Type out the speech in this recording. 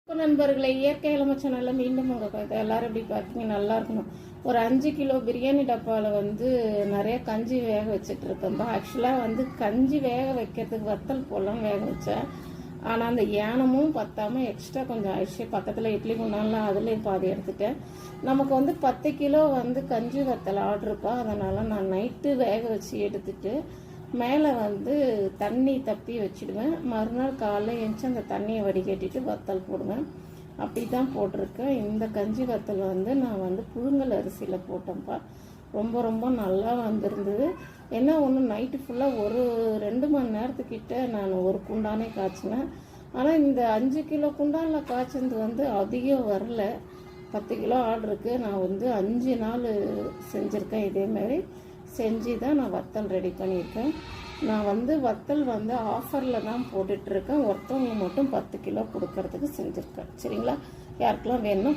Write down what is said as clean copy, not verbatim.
நண்பர்களை இயற்கை இளம சேனல்ல மீண்டும் உங்க எல்லாரும் எப்படி பார்த்தீங்க? நல்லா இருக்கணும். ஒரு 5 கிலோ பிரியாணி டப்பாவில் வந்து நிறைய கஞ்சி வேக வச்சுட்டு இருக்கேன்பா. ஆக்சுவலாக வந்து கஞ்சி வேக வைக்கிறதுக்கு வத்தல் போடலாம் வேக வச்சேன். ஆனால் அந்த ஏனமும் பத்தாமல் எக்ஸ்ட்ரா கொஞ்சம் ஆயிடுச்சு. பக்கத்தில் இட்லி குண்டான்லாம் அதுலேயும் பாதி எடுத்துட்டேன். நமக்கு வந்து 10 கிலோ வந்து கஞ்சி வத்தல் ஆர்டருப்பா. அதனால் நான் நைட்டு வேக வச்சு எடுத்துட்டு மேலே வந்து தண்ணி தப்பி வச்சுடுவேன். மறுநாள் காலைல எழுந்துச்சி அந்த தண்ணியை வடிகட்டிட்டு வத்தல் போடுவேன். அப்படி தான் போட்டிருக்கேன். இந்த கஞ்சி வத்தல் வந்து நான் வந்து புழுங்கல் அரிசியில் போட்டேன்ப்பா. ரொம்ப ரொம்ப நல்லா வந்திருந்தது. என்ன ஒன்று, நைட்டு ஃபுல்லாக ஒரு 2 மணி நேரத்துக்கிட்ட நான் ஒரு குண்டானே காய்ச்சினேன். ஆனால் இந்த 5 கிலோ குண்டானில் காய்ச்சது வந்து அதிகம் வரல. 10 கிலோ ஆர்டருக்கு நான் வந்து 5 நாள் செஞ்சுருக்கேன். இதேமாரி செஞ்சு தான் நான் வத்தல் ரெடி பண்ணியிருக்கேன். நான் வந்து வத்தல் வந்து ஆஃபரில் தான் போட்டுட்ருக்கேன். ஒருத்தவங்க மட்டும் 10 கிலோ கொடுக்கறதுக்கு செஞ்சுருக்கேன். சரிங்களா? யாருக்கெல்லாம் வேணும்